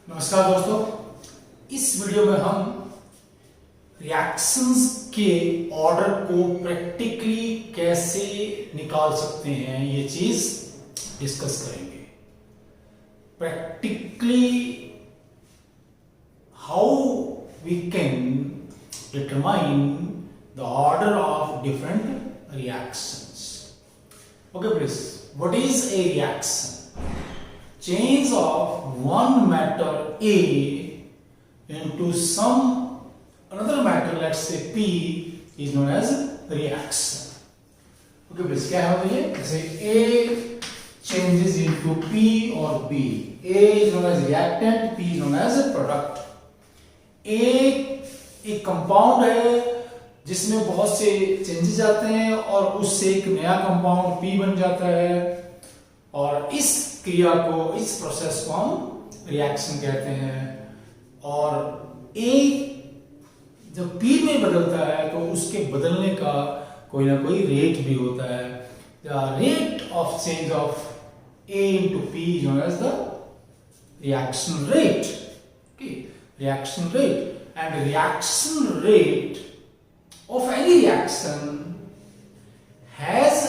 नमस्कार दोस्तों, इस वीडियो में हम रिएक्शंस के ऑर्डर को प्रैक्टिकली कैसे निकाल सकते हैं ये चीज डिस्कस करेंगे। Practically how we can determine the order of different reactions. Okay please, what is a reaction? Change of one matter A into some another matter, let's say P, is known as reaction. Okay, please, क्या है ये? जैसे A changes into P or B. A is known as reactant, P is known as product. A एक compound है जिसमें बहुत से changes आते हैं और उससे एक नया कंपाउंड P बन जाता है, और इस क्रिया को, इस प्रोसेस को हम रिएक्शन कहते हैं। और A जब P में बदलता है तो उसके बदलने का कोई ना कोई रेट भी होता है। The rate of change of A into P is known as the reaction rate. Okay, reaction rate. And reaction rate of any reaction has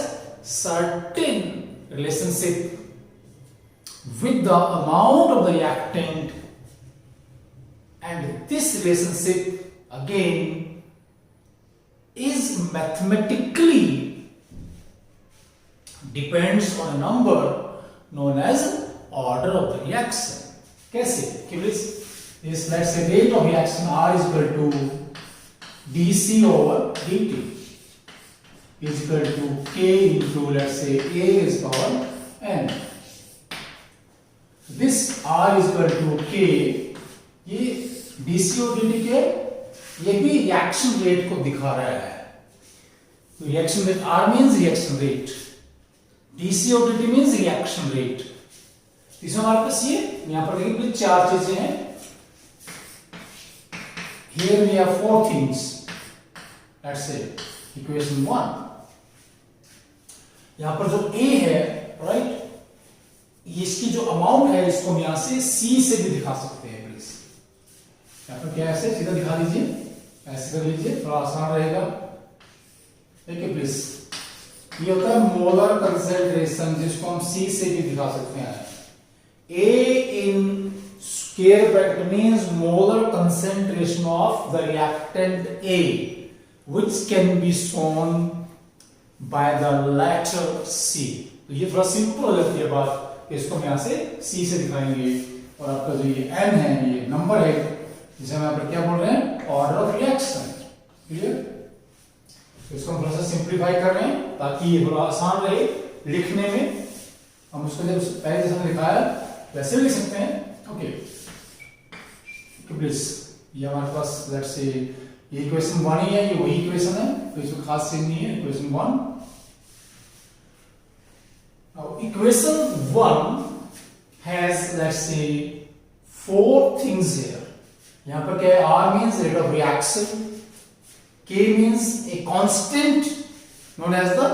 certain relationship with the amount of the reactant, and this relationship again is mathematically depends on a number known as order of the reaction. कैसे? This let's say rate of reaction R is equal to dC over dt is equal to K into, let's say, A is power n. This R is equal to K, ये dC और dt के ये भी reaction rate को दिखा रहा है। तो reaction rate R means reaction rate, dC और dt मीन्स रिएक्शन रेट। इसमें हमारे पास ये यहाँ पर देखिए चार चीजें हैं। Here we have four things. Let's say equation 1. यहां पर जो A है, राइट, इसकी जो अमाउंट है इसको हम यहां से C से भी दिखा सकते हैं। प्लीज यहां पर क्या ऐसे सीधा दिखा दीजिए, ऐसे कर लीजिए, थोड़ा आसान रहेगा। देखिए प्लीज, ये होता है मोलर कंसेंट्रेशन, जिसको हम C से भी दिखा सकते हैं। A in square bracket means molar concentration of the reactant A, which can be shown by the letter C. तो ये थोड़ा सिंपल हो जाती है बात, इसको हम यहाँ से C से दिखाएंगे। और आपका जो ये N है, ये नंबर है जिसे हम यहाँ पर क्या बोल रहे हैं, ऑर्डर ऑफ रिएक्शन। क्लियर? इसको हम थोड़ा सा सिंप्लीफाई कर रहे हैं ताकि ये थोड़ा आसान रहे लिखने में। हम उसको जब पहले जैसे हमने लिखा है वैसे लिख सकते हैं। ओके, प्लीज ये हमारे पास लेट्स से ये इक्वेशन 1 ही है, ये वही इक्वेशन है, तो इसमें खास चीज नहीं है। Equation 1, now equation 1 has, let's say, four things here. यहां पर क्या है? R means rate of reaction, K means a constant known as the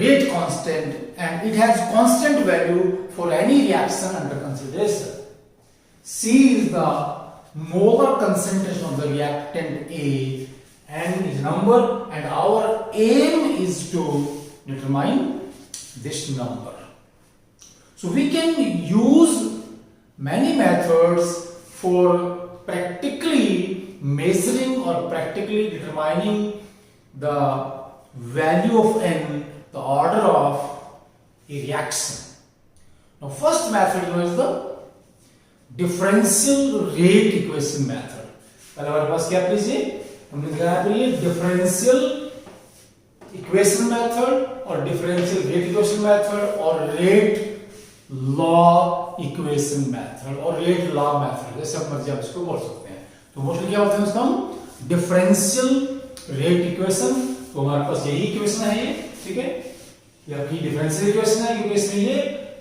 rate constant, and it has constant value for any reaction under consideration. C is the molar concentration of the reactant A, and is number, and our aim is to determine this number. So we can use many methods for practically measuring or practically determining the value of n, the order of a reaction. Now first method is the differential rate equation method. पहले हमारे पास क्या please, हमने दिखाया था ये differential equation method और differential rate equation method और rate law equation method और रेट लॉ मेथड, जैसे आप मर्जी आप इसको बोल सकते हैं। तो मोस्टली क्या होता है उसका हम डिफरेंशियल रेट इक्वेशन, तो हमारे पास यही इक्वेशन है ये, ठीक है, ये आपकी डिफरेंशियल इक्वेशन है, क्योंकि इसमें ये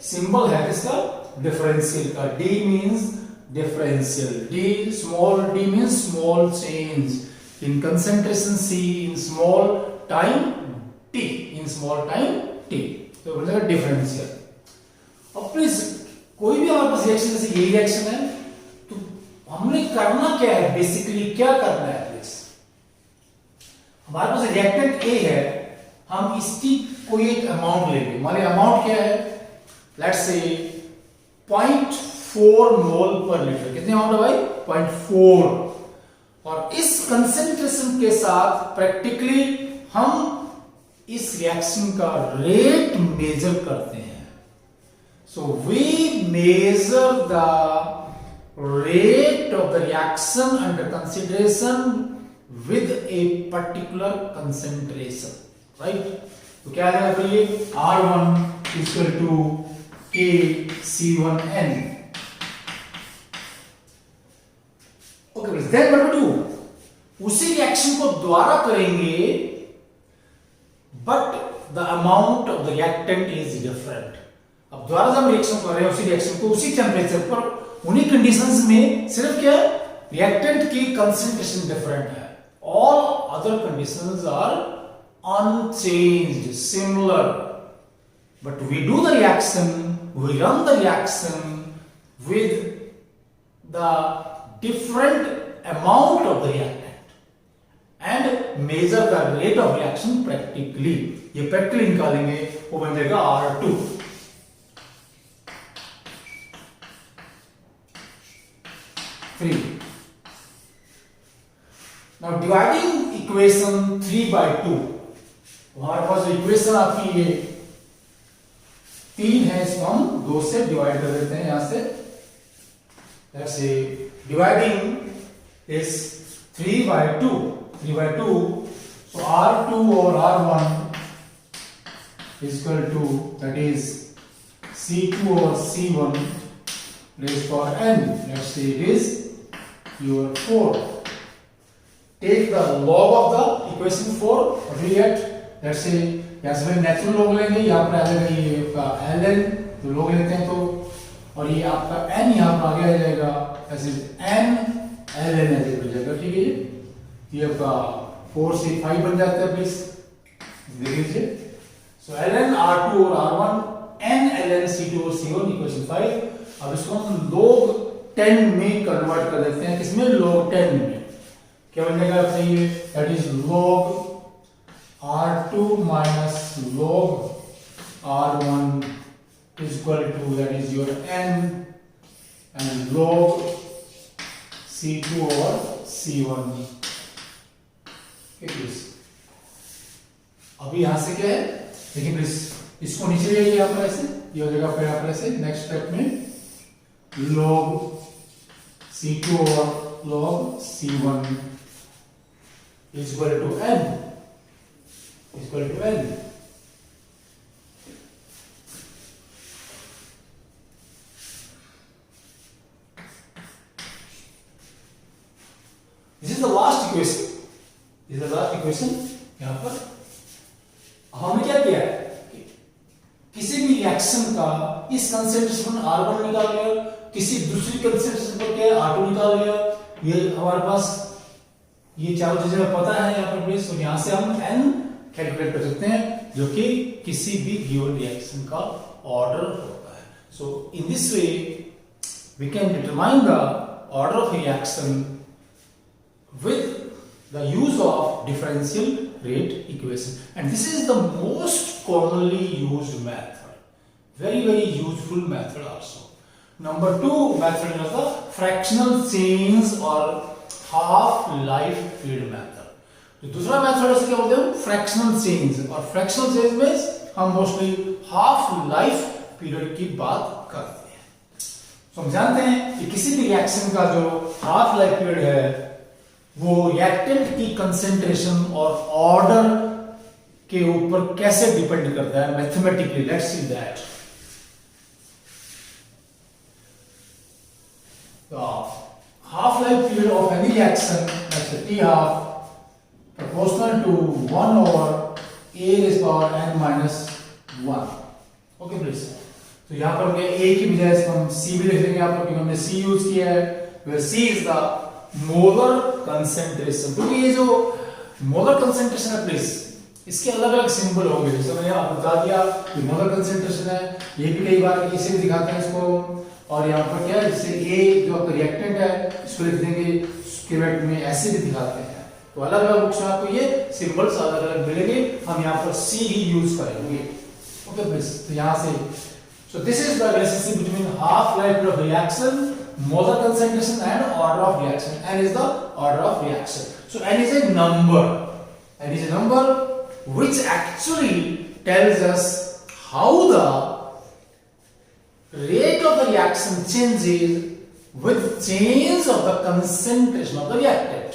सिंबल है इसका डिफरेंशियल का। D means differential, small d means small change in concentration C in small time t, in small time t, तो बोलेगा डिफरेंशियल। अब प्लीज कोई भी हमारे पास रिएक्शन, जैसे ये रिएक्शन है, हमने करना क्या है, बेसिकली क्या करना है प्लीज, हमारे पास रिएक्टेंट ए है, हम इसकी कोई एक अमाउंट लेंगे, मान लीजिए अमाउंट क्या है, लेट्स से 0.4 मोल पर लीटर, कितने अमाउंट है भाई, 0.4, और इस कंसेंट्रेशन के साथ प्रैक्टिकली हम इस रिएक्शन का रेट मेजर करते हैं। So we measure the rate of the reaction under consideration with a particular concentration, right? तो क्या है फिर ये R1 equal to KC1N. Okay, then what to do? उसी रिएक्शन को दोबारा करेंगे, but the amount of the reactant is different. अब दोबारा जब रिएक्शन कर रहे हैं, उसी रिएक्शन को उसी टेम्परेचर पर उन्हीं कंडीशंस में, सिर्फ क्या रिएक्टेंट की कंसेंट्रेशन डिफरेंट है, all other conditions are unchanged, similar, but we do the reaction, we run the reaction with the different amount of the reactant and measure the rate of reaction practically. ये practically निकालेंगे, वो बन जाएगा R2। Free. Now dividing equation 3 by 2, हमारे पास equation आपकी ये 3 है, इसको हम 2 से डिवाइड कर देते हैं यहां से, जैसे dividing is 3 by 2, 3 by 2, so R2 और R1 is equal to, that is C2 or C1 raised to n, let's say it is your 4. Take the log of the equation 4, what we get, let's say यहाँ से natural log लेंगे, यहाँ पर आ जाएगा ये आपका ln, तो log लेते हैं तो, और ये आपका n यहाँ पर आगे आ जाएगा, ऐसे n ln ऐसे बन जाएगा, ठीक है ये आपका 4 से 5 बन जाता है, प्लीज देख लीजिए। सो ln R2 और R1 n ln C2 और C1 इक्वेशन 5। अब इसको हम log 10 में कन्वर्ट कर देते हैं, किसमें, log 10 में, क्या बन जाएगा चाहिए, that is log R2 minus log R1 is equal to, that is your n, and log C2 और C1। अभी यहां से क्या है देखिए प्लीज, इसको नीचे ले आइए, यहाँ पर ऐसे ये हो जाएगा, फिर यहाँ पर ऐसे नेक्स्ट स्टेप में log C2 और log C1 is equal to n, is equal to n। This is the last equation, this is the last equation। यहां पर हमने क्या किया है, किसी भी रिएक्शन का इस कंसेंट्रेशन R1 निकाल लिया, किसी दूसरी कंसेंट्रेशन पर क्या R2 निकाल लिया, ये हमारे पास ये चारों चीजें पता है यहाँ पर प्लीज, और यहाँ से हम n कैलकुलेट कर सकते हैं, जो कि किसी भी गिवन रिएक्शन का ऑर्डर होता है। So in this way we can determine the order of reaction with the use of differential rate equation, and this is the most commonly used method, very useful method also। Number 2 method is the fractional change or half life period method। तो दूसरा method है, क्या बोलते हैं, fractional change, और fractional change में हम mostly half life period की बात करते हैं। तो हम जानते हैं कि किसी भी रिएक्शन का जो हाफ लाइफ पीरियड है वो रिएक्टेंट की कंसेंट्रेशन और ऑर्डर के ऊपर कैसे डिपेंड करता है mathematically. Let's see that. Half life period of any reaction T half proportional to 1 over a raised power n minus 1। Okay please. तो यहां पर हमने a की बजाय हम c भी लिख देंगे यहाँ पर, क्योंकि हमने c यूज किया है, where c is the molar concentration. क्योंकि ये जो मोलर कंसेंट्रेशन है प्लीज, इसके अलग अलग सिंबल होंगे, जैसे मैंने आपको बता दिया कि मोलर कंसेंट्रेशन है, ये भी कई बार इसे भी दिखाते हैं इसको, और यहाँ पर क्या है, जैसे ए जो आपका रिएक्टेंट है इसको लिख देंगे, स्कीमेट में ऐसे भी दिखाते हैं। तो अलग अलग बुक्स में आपको ये सिंबल्स अलग अलग मिलेंगे, हम यहाँ पर सी ही यूज करेंगे। ओके प्लीज, तो यहाँ से so this is the relationship between half life period of reaction, molar concentration and order of reaction. N is the order of reaction. So N is a number. N is a number which actually tells us how the rate of the reaction changes with change of the concentration of the reactant.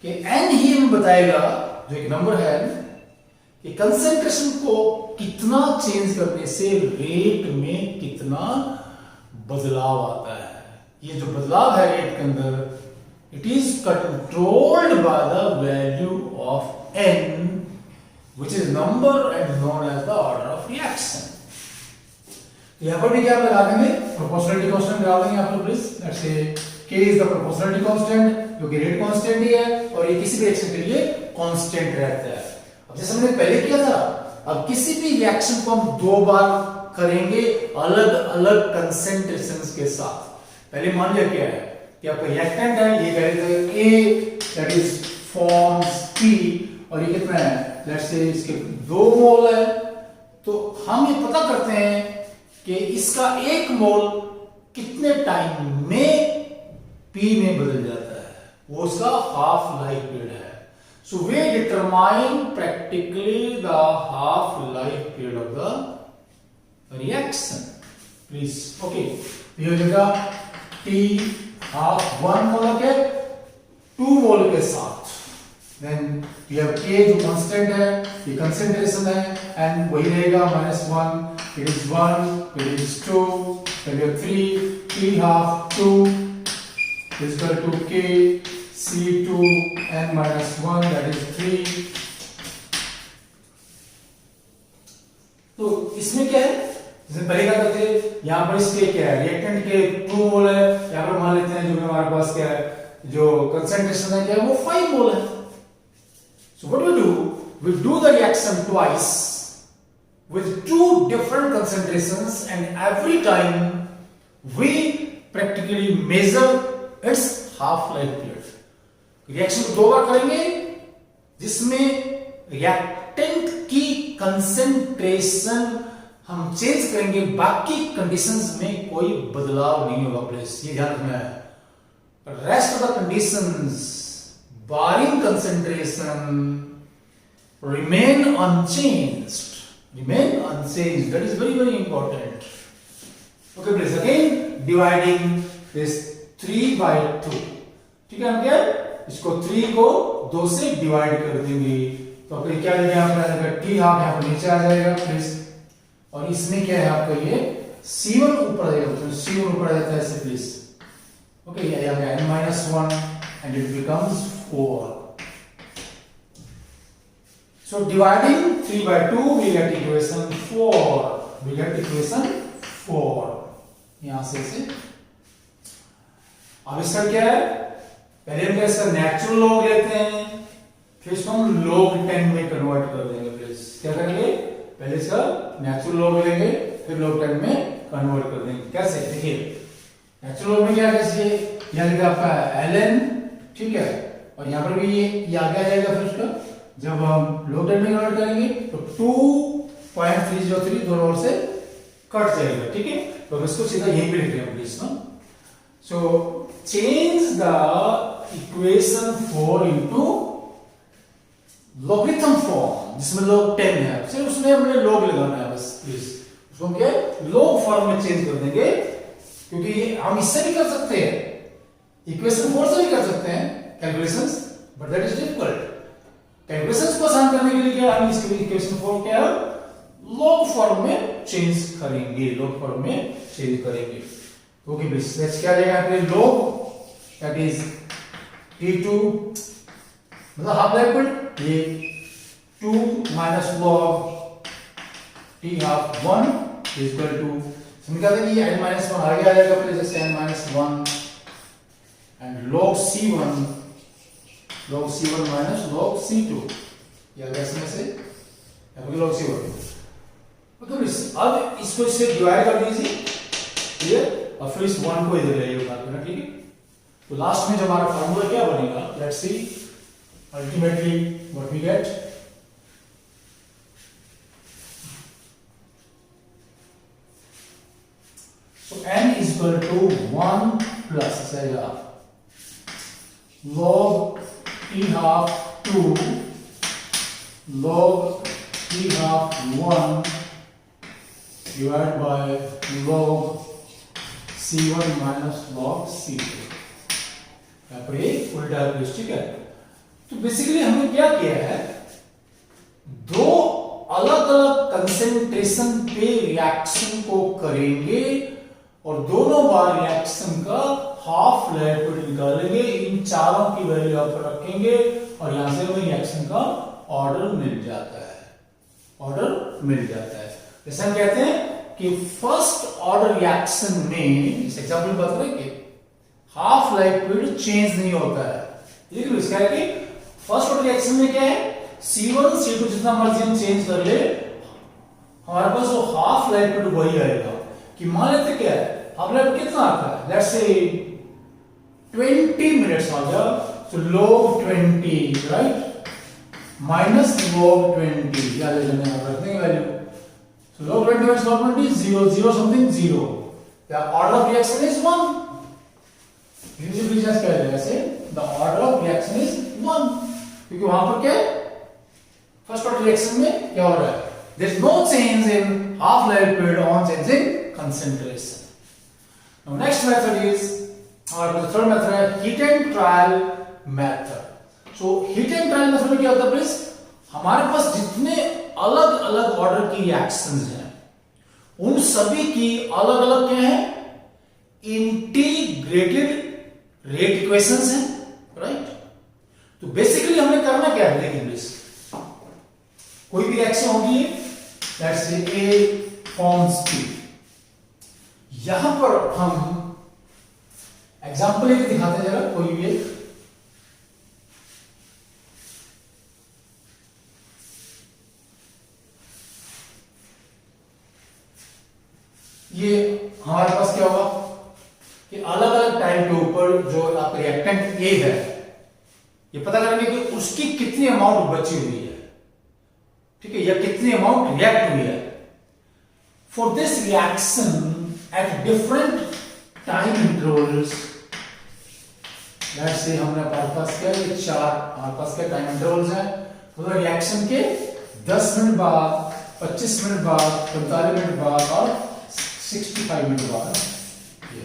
कि N ही हमें बताएगा, जो एक number है, कि concentration को कितना change करने से रेट में कितना बदलाव आता है। ये जो बदलाव है रेट के अंदर, it is controlled by the value of N which is number and known as the order of reaction. तो यहां पर भी क्या लगा देंगे, प्रोपोर्शनलिटी कांस्टेंट लगा देंगे आप लोग please. Let's say K is the proportionality constant, जो कि रेट कांस्टेंट ही है और ये किसी भी रिएक्शन के लिए कांस्टेंट रहता है। अब जैसे हमने पहले किया था, अब किसी भी रिएक्शन को हम दो बार करेंगे अलग अलग कंसेंट्रेशंस के साथ। पहले मान लिया क्या है कि आपका रिएक्टेंट है, ये कह रहे थे A that is forms P और ये कितना है, लेट्स से इसके 2 मोल है। तो हम ये पता करते हैं कि इसका 1 मोल कितने टाइम में P में बदल जाता है, वो उसका हाफ लाइफ पीरियड है। So we determine practically the half-life period of the reaction. Please, okay. ये हो जाएगा T half 1 मोल के 2 मोल के साथ। Then we have K जो constant है, ये concentration है, and वही रहेगा -1. It is 1, it is 2, then we have 3. T half 2 is equal to K C2 n minus 1 that is 3. तो इसमें क्या है, जैसे पहले क्या करते थे, यहां पर इसके क्या है, रिएक्टेंट के 2 मोल है, यहां पर मान लेते हैं जो हमारे पास क्या है, जो कंसंट्रेशन है क्या है, वो 5 मोल है। So what we do the reaction twice with 2 different concentrations and every time we practically measure its half life period. Reaction को 2 बार करेंगे जिसमें रिएक्टेंट की कंसेंट्रेशन हम चेंज करेंगे, बाकी कंडीशंस में कोई बदलाव नहीं होगा। प्लीज ये ध्यान रखना है। Rest of the conditions barring concentration remain unchanged, that is very very important. Okay please, again dividing this 3 by 2, ठीक है, हम क्या इसको 3 को 2 से डिवाइड कर देंगे, तो फिर क्या हो जाएगा, T हाफ यहाँ पर नीचे आ जाएगा प्लीज, और इसमें क्या है आपका ये C1 ऊपर आ जाएगा, तो C1 ऊपर आ जाता है ऐसे प्लीज। ओके, ये आ गया n-1 and it becomes 4. So dividing 3 by 2 we get equation 4, यहां से अब इसका क्या है, पहले हम इसका नेचुरल लॉग लेते हैं, फिर इसको हम log 10 में कन्वर्ट कर देंगे। प्लीज क्या करेंगे, पहले इसका नेचुरल लॉग लेंगे, फिर log 10 में कन्वर्ट कर देंगे। कैसे, देखिए नेचुरल लॉग में क्या है, यहां लिखा आपका ln, ठीक है, और यहां पर भी ये आगे आ जाएगा। फिर उसका जब हम log 10 में कन्वर्ट करेंगे तो 2.303 दोनों ओर से कट जाएगा, ठीक है। तो इसको सीधा यहीं पे लिख रहे हैं प्लीज ना। So change the equation 4 into logarithm form, जिसमें log 10 है, सिर्फ उसमें हमने log लगाना है बस। प्लीज उसको हम क्या log फॉर्म में चेंज कर देंगे, क्योंकि हम इससे भी कर सकते हैं, इक्वेशन 4 से भी कर सकते हैं calculations, but that is difficult. Calculations को आसान करने के लिए क्या हम इसके इक्वेशन 4 क्या log फॉर्म में चेंज करेंगे, ओके प्लीज लेट्स क्या जाएगा आपके log दैट इज T2 मतलब हाफ लाइफ पीरियड, ये 2 minus log T half 1 is equal to, समझ गए कि ये n-1 आगे आ जाएगा, फिर जैसे n-1 and log C1 minus log C2, ये आगे इसमें से log C1। ओके प्लीज अब इसको इससे डिवाइड कर दीजिए, क्लियर। और फिर इस 1 को इधर ले आइए उठा के, ठीक है। तो लास्ट में जो हमारा फार्मूला क्या बनेगा, let's see ultimately what we get. So n is equal to 1 plus log t half 2 log t half 1 divided by log c1 minus log c2। यहाँ पर ये उल्टा प्लस, ठीक है। तो बेसिकली हमने क्या किया है, दो अलग अलग कंसेंट्रेशन पे रिएक्शन को करेंगे और दोनों बार रिएक्शन का हाफ लाइफ निकालेंगे, इन चारों की वैल्यू यहाँ पर रखेंगे और यहां से हमें रिएक्शन का ऑर्डर मिल जाता है, ऑर्डर मिल जाता है। जैसे हम कहते हैं कि फर्स्ट ऑर्डर रिएक्शन में, इस एग्जांपल बता रहे कि हाफ लाइफ पीरियड चेंज नहीं होता है, ठीक है। इसका है कि फर्स्ट ऑर्डर रिएक्शन में क्या है, C1 C2 जितना मर्जी हम चेंज कर ले, हमारे पास वो हाफ लाइफ पीरियड वही आएगा। कि मान लेते क्या है, हाफ लाइफ कितना आता है, लेट्स से 20 मिनट्स आ गया, तो log 20 राइट माइनस log 20, क्या ले लेंगे आप, रखने की value. So log 20 minus log 20 0 0 something 0, the order of reaction is 1। Please क्या है, ऐसे the order of reaction is 1, क्योंकि वहां पर क्या है, फर्स्ट ऑर्डर रिएक्शन में क्या हो रहा है, there is no change in half life period on change in concentration। Now next method is, or the third method है heat and trial method। So heat and trial method में क्या होता है प्लीज, हमारे पास जितने अलग अलग ऑर्डर की रिएक्शंस हैं उन सभी की अलग अलग क्या है, इंटीग्रेटेड रेट इक्वेशंस हैं, राइट। तो बेसिकली हमें करना क्या है, देखिए प्लीज, कोई भी रिएक्शन होगी, let's say A forms B, यहां पर हम एग्जांपल एक दिखाते हैं जरा, कोई भी एक, ये हमारे पास क्या होगा कि अलग अलग टाइम के ऊपर जो आप रिएक्टेंट A है, ये पता करेंगे कि उसकी कितनी अमाउंट बची हुई है, ठीक है, या कितनी अमाउंट रिएक्ट हुई है। For this reaction at different time intervals, let's say हमने हमारे पास क्या है, चार हमारे पास क्या टाइम इंटरवल्स हैं, तो रिएक्शन के 10 मिनट बाद, 25 मिनट बाद, 45 मिनट बाद और 65 मिनट बाद, ये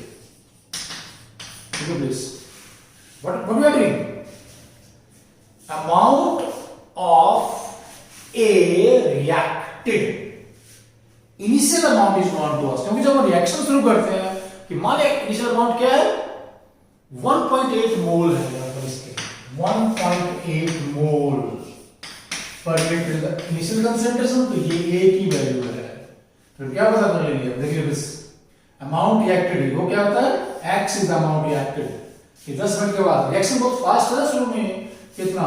ठीक है please. What we are doing, amount of A reacted, initial amount is known to us, क्योंकि जब हम रिएक्शन शुरू करते हैं कि मान लिया इनिशियल अमाउंट क्या है, 1.8 मोल है यहां पर, इसके 1.8 मोल पर लीटर इनिशियल कंसंट्रेशन, तो ये A की वैल्यू है। तो क्या पता कर लेंगे, देखिए बस अमाउंट रिएक्टेड, वो क्या होता है, x इज अमाउंट रिएक्टेड, कि 10 मिनट के बाद रिएक्शन बहुत फास्ट है शुरू में, कितना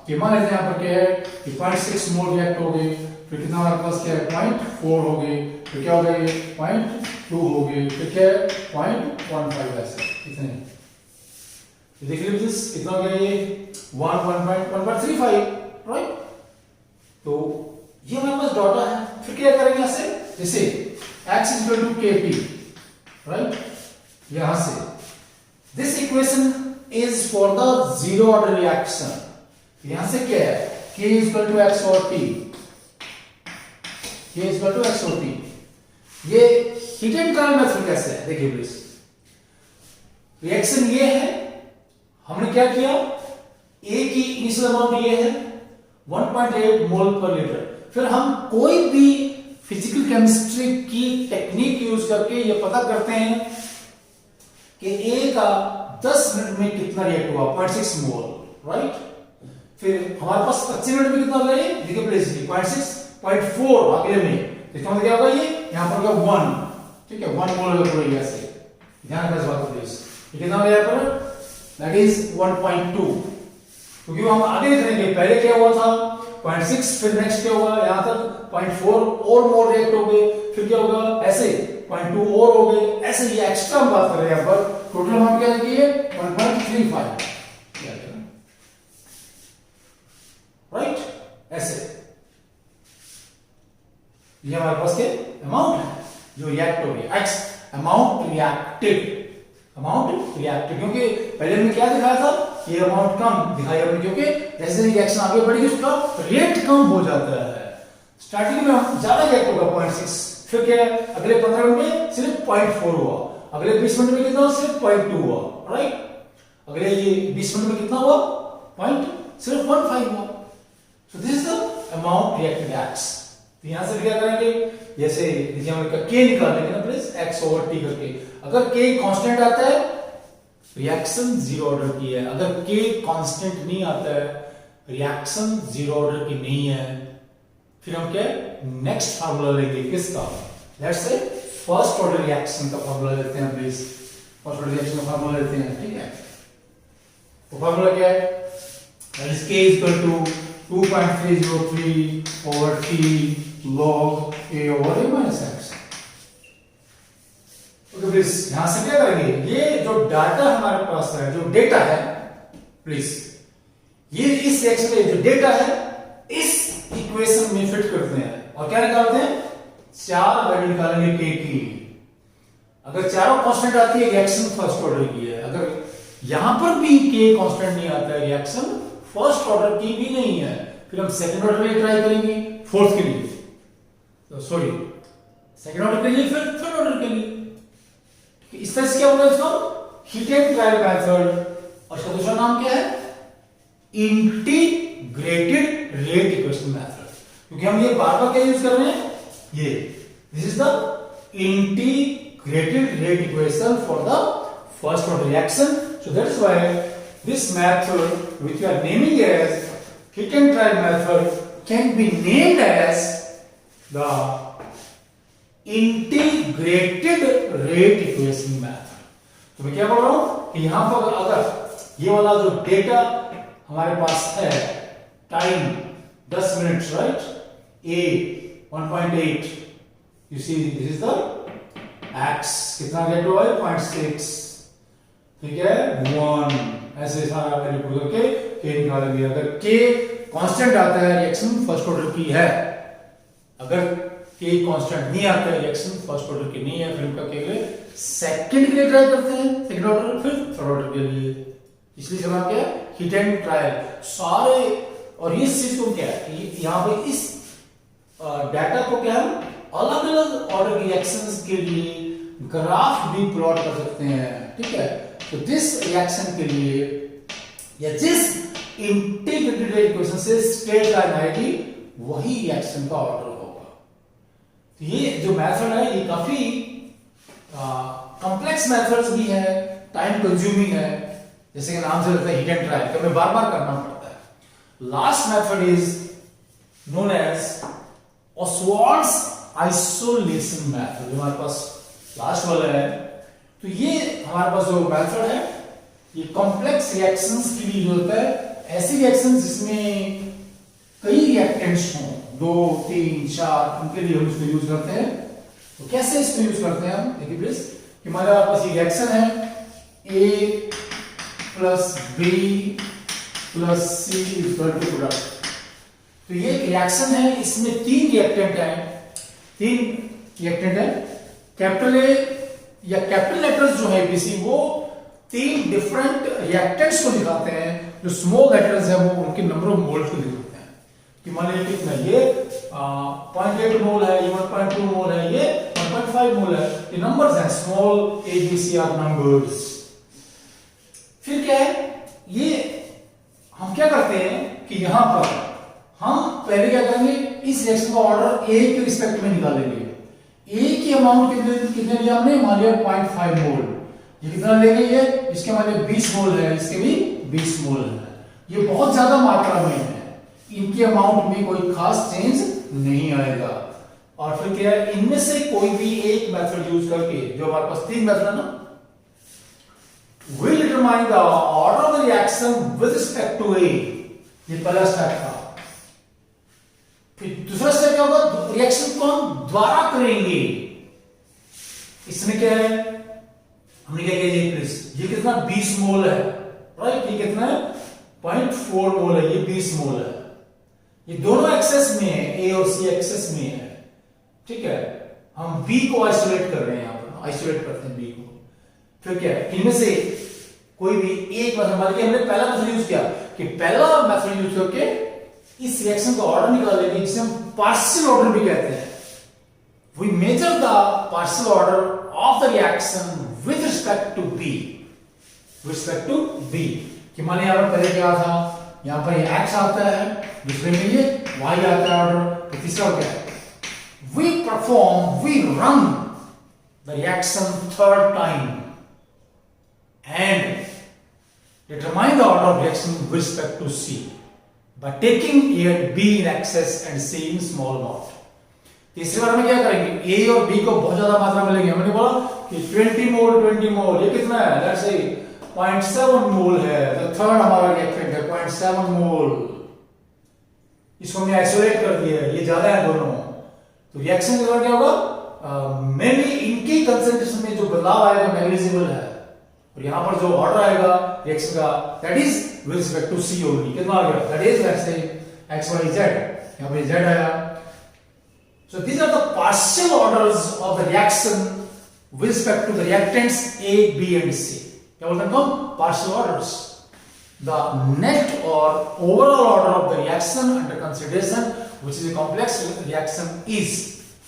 कि मान लेते हैं यहां पर क्या है कि 0.6 मोल रिएक्ट हो गए, फिर कितना हमारे पास क्या है 0.4 हो गए, फिर क्या हो गया ये 0.2 हो गए, फिर क्या है 0.15, ऐसे कितने, देखिए दिस कितना हो गया ये 1.35, राइट। तो ये हमारे पास डाटा है, फिर क्या करेंगे यहां से, जैसे x is equal to kp, right, यहां से this equation is for the zero order reaction, यहां से क्या है, k is equal to x और t, k is equal to x और t। ये हीट एंड ट्रायल मेथड कैसे है, देखिए प्लीज, रिएक्शन ये है, हमने क्या किया, A की इनिशियल अमाउंट ये है 1.8 मोल पर लीटर, फिर हम कोई भी फिजिकल केमिस्ट्री की टेक्निक यूज करके ये पता करते हैं कि A का 10 मिनट में कितना रिएक्ट हुआ, 0.6 मोल, राइट। फिर हमारे पास 25 मिनट में कितना होगा, ये देखिए प्लीज 0.6 0.4 अगले में, इसका मतलब क्या होगा, ये यहां पर होगा 1, ठीक है, 1 मोल होगा पूरी ऐसे, ध्यान रखना इस बात को प्लीज। ये कितना होगा यहां पर, दैट इज 1.2, क्योंकि हम आगे देखेंगे पहले क्या हुआ था 0.6, फिर नेक्स्ट क्या होगा, यहां तक 0.4 और मोल रिएक्ट हो गए, फिर क्या होगा ऐसे 0.2 और हो गए, ऐसे ये एक्स्ट्रा हम बात कर रहे हैं यहाँ पर। टोटल अमाउंट क्या देखिए 1.35, राइट, ऐसे ये हमारे पास के अमाउंट है जो रिएक्ट हो गया, एक्स अमाउंट रिएक्टेड, क्योंकि पहले हमने क्या दिखाया था, ये अमाउंट कम दिखाया हमने, क्योंकि जैसे रिएक्शन आगे बढ़ेगी उसका रेट कम हो जाता है। स्टार्टिंग में हम ज्यादा रिएक्ट होगा 0.6, फिर क्या है अगले 15 मिनट में सिर्फ 0.4 हुआ, अगले 20 मिनट में कितना सिर्फ 0.2 हुआ, राइट, अगले ये 20 मिनट में कितना हुआ सिर्फ 1.5 हुआ। So this is the amount reacted x. तो यहां से क्या करेंगे, जैसे हमने k निकालेंगे ना प्लीज x ओवर t करके, अगर k कांस्टेंट आता है रिएक्शन जीरो ऑर्डर की है, अगर k कांस्टेंट नहीं आता है रिएक्शन जीरो ऑर्डर की नहीं है। फिर हम क्या नेक्स्ट फार्मूला लेंगे किसका, let's say first order reaction का फार्मूला लेते हैं प्लीज, फर्स्ट ऑर्डर रिएक्शन का फार्मूला लेते हैं, ठीक है। वो फार्मूला क्या है, that is k equal to 2.303 over t log a over a minus x। Okay please, यहां से क्या करेंगे, ये जो डाटा हमारे पास है, जो डेटा है प्लीज, ये इस सेक्शन में जो डेटा है इस इक्वेशन में फिट करते हैं और क्या निकालते हैं, चार वैल्यू निकालेंगे k की। अगर चारों कांस्टेंट आती है रिएक्शन फर्स्ट ऑर्डर की है, अगर यहां पर भी k कांस्टेंट नहीं आता है रिएक्शन फर्स्ट ऑर्डर की भी नहीं है, फिर हम सेकंड ऑर्डर के लिए ट्राई करेंगे, फोर्थ के लिए, तो सॉरी सेकंड ऑर्डर के लिए, फिर थर्ड ऑर्डर के लिए। इस तरह से क्या होगा इसका हिट एंड ट्रायल मेथड, और इसका दूसरा नाम क्या है, इंटीग्रेटेड रेट इक्वेशन मेथड, क्योंकि हम ये बार बार क्या यूज कर रहे हैं, ये this is the integrated rate equation for the first order reaction. So that's why this method which we are naming as hit and trial method can be named as the integrated rate equation method। तो मैं क्या बोल रहा हूं कि यहां पर अगर ये वाला जो डेटा हमारे पास है, time 10 minute, right, a 1.8, you see this is the x, कितना रेट हुआ है 0.6, ठीक है 1, ऐसे सारा वैल्यू पुट करके k निकालेंगे। अगर k कांस्टेंट आता है रिएक्शन फर्स्ट ऑर्डर की है, अगर k कांस्टेंट नहीं आता है रिएक्शन फर्स्ट ऑर्डर की नहीं है, फिर हम क्या करेंगे सेकंड के लिए ट्राई करते हैं, सेकंड ऑर्डर फिर थर्ड ऑर्डर के लिए, इसलिए जब क्या हिट एंड ट्रायल सारे। और इस चीज को क्या है यहां पे इस डाटा को क्या हम अलग अलग ऑर्डर रिएक्शंस के लिए ग्राफ भी प्लॉट कर सकते हैं, ठीक है। तो दिस रिएक्शन के लिए या जिस इंटीग्रेटेड रेट इक्वेशन से स्ट्रेट लाइन आएगी वही रिएक्शन का ऑर्डर होगा। तो ये जो मेथड है ये काफी कॉम्प्लेक्स मेथड्स भी है, टाइम कंज्यूमिंग है, जैसे कि नाम से लगता है हिट एंड ट्रायल, तो हमें बार बार करना पड़ता है। Last method is known as Ostwald's isolation method, जो हमारे पास लास्ट वाला है। तो ये हमारे पास जो मेथड है ये कॉम्प्लेक्स रिएक्शंस के लिए होता है, ऐसी रिएक्शंस जिसमें कई रिएक्टेंट्स हों, 2, 3, 4, उनके लिए हम इसको यूज करते हैं। तो कैसे इसको यूज करते हैं हम, देखिए प्लीज, कि हमारे पास ये रिएक्शन है a plus b plus c equal to product. तो ये एक रिएक्शन है, इसमें तीन रिएक्टेंट है, कैपिटल ए या कैपिटल लेटर्स जो है ABC वो तीन डिफरेंट रिएक्टेंट्स को दिखाते हैं, जो स्मॉल लेटर्स है वो उनके नंबर ऑफ मोल्स को दिखाते हैं। कि मान लीजिए कितना ये 0.8 मोल है, ये 1.2 मोल है, ये 1.5 मोल है, ये नंबर्स हैं, स्मॉल ABC आर नंबर्स। फिर क्या है, ये हम क्या करते हैं कि यहां पर हम पहले क्या करेंगे, इस रिएक्शन का ऑर्डर ए के रिस्पेक्ट में निकालेंगे। ए की अमाउंट कितने लिया हमने, मान लिया 0.5 मोल, ये कितना लेंगे, ये इसके मान लिया 20 मोल है, इसके भी 20 मोल है, ये बहुत ज्यादा मात्रा में है, इनकी अमाउंट में कोई खास चेंज नहीं आएगा। और फिर क्या है, इनमें से कोई भी एक मेथड यूज करके, जो हमारे पास तीन मेथड है ना, will determine the order of the reaction with respect to A, ये पहला स्टेप था। फिर दूसरा स्टेप क्या होगा, रिएक्शन को हम द्वारा करेंगे, इसमें क्या है, हमने क्या किया ये प्लीज, ये कितना 20 मोल है, राइट, ये कितना है 0.4 मोल है, ये 20 मोल है, ये दोनों एक्सेस में है, ए और सी एक्सेस में है, ठीक है। हम बी को आइसोलेट कर रहे हैं, यहां पर आइसोलेट करते हैं बी को। फिर क्या है, इनमें से कोई भी एक मतलब मान लीजिए हमने पहला मेथड यूज किया कि पहला मेथड यूज करके इस रिएक्शन का ऑर्डर निकाल लेंगे, जिसे हम पार्शियल ऑर्डर भी कहते हैं। We measure the partial order of the reaction with respect to B, with respect to B. कि मान लीजिए यहां पर पहले क्या था, यहां पर ये x आता है, दूसरे में ये y आता है ऑर्डर, तो तीसरा क्या है, we run the reaction third time and determine the order of reaction with respect to C by taking A and B in excess and C in small amount. तीसरी बार में क्या करेंगे, A और B को बहुत ज्यादा मात्रा में लेंगे। हमने बोला कि 20 मोल, ये कितना है, लेट्स से 0.7 मोल है, तो थर्ड हमारा रिएक्टेंट है 0.7 मोल, इसको हमने आइसोलेट कर दिया है, ये ज्यादा है दोनों, तो रिएक्शन के दौरान क्या होगा, मेनली इनकी कंसंट्रेशन में जो बदलाव आएगा नेग्लिजिबल है, और यहां पर जो ऑर्डर आएगा रिएक्शन का that is with respect to C only, कितना आ गया, that is let's say x y z, यहां पे z आया। So these are the partial orders of the reaction with respect to the reactants A, B and C, क्या बोलते हैं हम, partial orders. The net or overall order of the reaction under consideration, which is a complex reaction, is,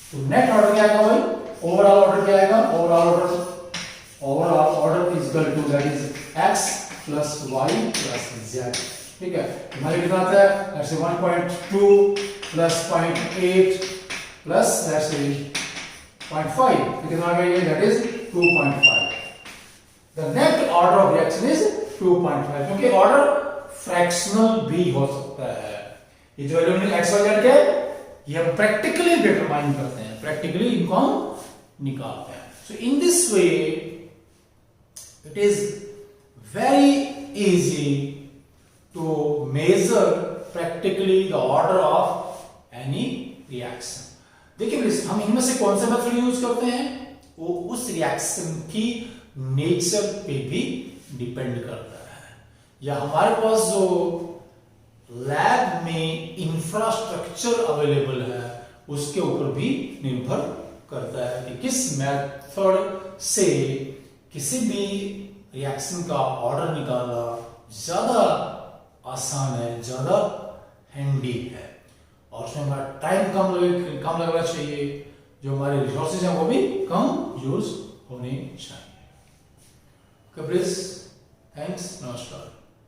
तो net order क्या आएगा भाई, overall order क्या आएगा, overall order is equal to that is x plus y plus z, ठीक है। हमारे कितना आता है, let's say 1.2 plus 0.8 plus let's say 0.5, कितना आ गया ये, that is 2.5. The net order of reaction is 2.5, क्योंकि ऑर्डर फ्रैक्शनल भी हो सकता है। ये जो वैल्यू x y z है ये हम प्रैक्टिकली डिटरमाइन करते हैं, प्रैक्टिकली इनको हम निकालते हैं। So in this way it is very easy to measure practically the order of any reaction. देखिए प्लीज, हम इनमें से कौन सा मेथड यूज करते हैं, वो उस रिएक्शन की नेचर पे भी डिपेंड करता है, या हमारे पास जो लैब में इंफ्रास्ट्रक्चर अवेलेबल है उसके ऊपर भी निर्भर करता है कि किस मेथड से किसी भी रिएक्शन का ऑर्डर निकालना ज्यादा आसान है, ज्यादा हैंडी है, और उसमें हमारा टाइम कम लगना चाहिए, जो हमारे रिसोर्सेज हैं वो भी कम यूज होने चाहिए। Okay, please. Thanks. Namaskar.